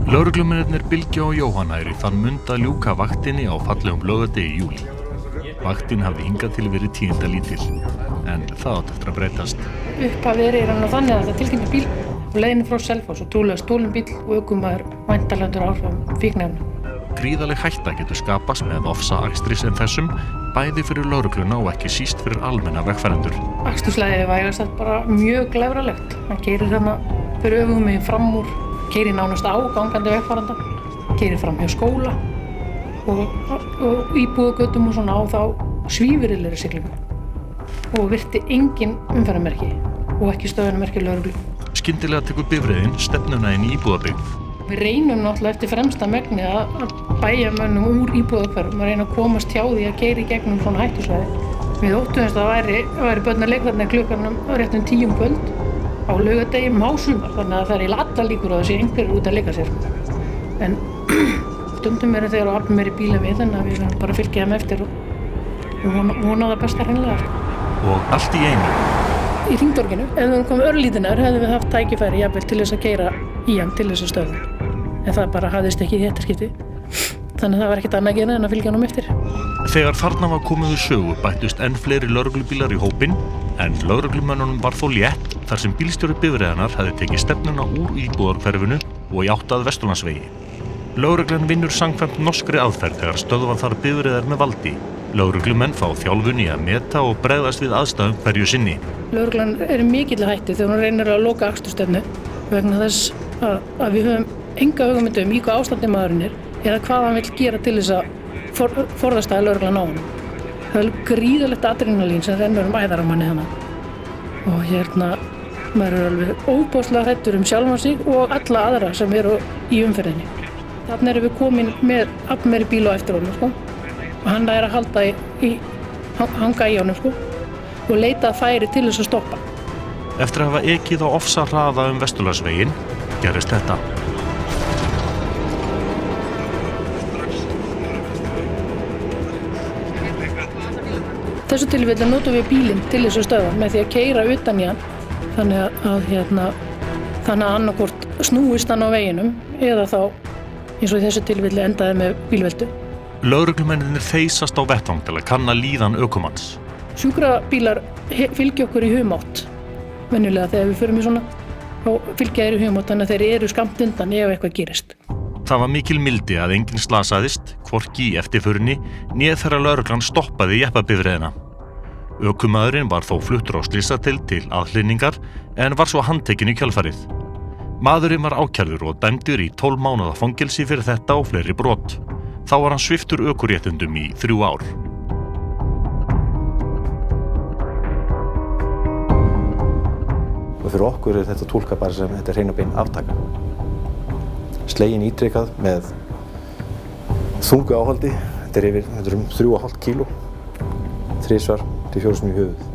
Lögreglumennirnir Bylgja og Jóhanna eru í þann mund að ljúka vaktinni á fallegum laugardegi í júlí. Vaktin hafði hingað til verið tíðindalítil, en það átti eftir að breytast. Upphafið er hann þannig að það tilkynnti bíl á leiðinni frá Selfoss og trúlega stolinn bíll og ökumaður væntanlega undir áhrifum fíkniefna. Gríðarleg hætta getur skapast með ofsaakstri sem þessum, bæði fyrir lögregluna og ekki síst fyrir almenna vegfarendur. Aksturslæðið vægast þetta bara mjög glæfralegt. Hann keyrir þarna fyrir öfugum fram úr, keyrir nánast á gangandi vegfarenda, keyrir fram hjá skóla og íbúðagötum og svona á þá svívirðilegri siglingu og virti engin umferðarmerki og ekki stöðunarmerki lögreglu. Skyndilega tekur bifreiðin stefnuna inn í íbúðabyggð. Við reynum náttúrulega eftir fremsta megni að bæja mönnum úr íbúðahverfum og reyna að komast hjá því að keyra í gegnum svona hættusvæði. Við óttuðumst að það væri börn að leika þarna klukkan rétt 10 kvöld á laugardegi hásumar, þannig að það er allar líkur á þessi einhverjir út að leika sér. En stundum eru þeir og alveg meiri bíla við, þannig að við erum bara að fylgja þeim eftir og vona það besta hreinlega. Og allt í einu. Í hringtorginu, ef við komum örlítið nær, hefðum við haft tækifæri jafnvel til þess að keyra í hann til þess að stöðva. En það bara hafðist ekki í þetta skipti. Þannig að það var ekkert annað að gera en að fylgja honum eftir. Þegar þarna var komið við sögu bættust enn fleiri lögreglubílar í hópinn, en lögreglumönnunum var þó létt þar sem bílstjóri bifreiðarinnar hefði tekið stefnuna úr íbúðarhverfinu og í átt að Vesturlandsvegi. Lögreglan vinnur samkvæmt norskri aðferð þegar stöðva þarf bifreiðar með valdi. Lögreglumenn fá þjálfun í að meta og bregðast við aðstæðum hverju sinni. Lögreglan er í mikilli hættu þegar hún reynir að loka akstursstefnu vegna þess að við höfum enga hugmynd í hvað ástandi maðurinn er eða hvað hann vill gera til þess að forðast að lögreglan á honum. Það er gríðarlegt adrenalín sem rennur æðar á manni hana. Og maður er alveg óbóðslega hræddur sjálfan sig og alla aðra sem eru í umferðinni. Þarna erum við komin með allmeiri bíl á eftir honum, og hann er að hanga í honum, og leita að færi til þess að stoppa. Eftir að hafa ekið á ofsahraða Vesturlandsveginn gerist þetta. Þessu tilfelli notum við bílinn til þess að stöðva með því að keyra utan í hann, þannig að annarkvort snúist hann á veginum eða þá, eins og í þessu tilfelli endaði með bílveltu. Lögreglumennirnir þeysast á vettvang til að kanna líðan ökumanns. Sjúkrabílar fylgja okkur í humátt. Venjulega þegar við förum í svona, þá fylgja þeir í humátt, þannig að þeir eru skammt undan ef eitthvað gerist. Það var mikil mildi að enginn slasaðist, hvorki í eftirförinni, né þegar lögreglan stoppaði jeppabifreiðina. Ökumaðurinn var þó fluttur á slysdeild til aðhlynningar en var svo handtekinn í kjölfarið. Maðurinn var ákærður og dæmdur í 12 mánaða fangelsi fyrir þetta og fleiri brot. Þá var hann sviptur ökuréttindum í 3 ár. Og fyrir okkur er þetta túlkað bara sem þetta hrein og bein aftaka. Slegin ítrekað með þungu áhaldi, þetta er 3,5 kíló, 3 til 4 í höfuð.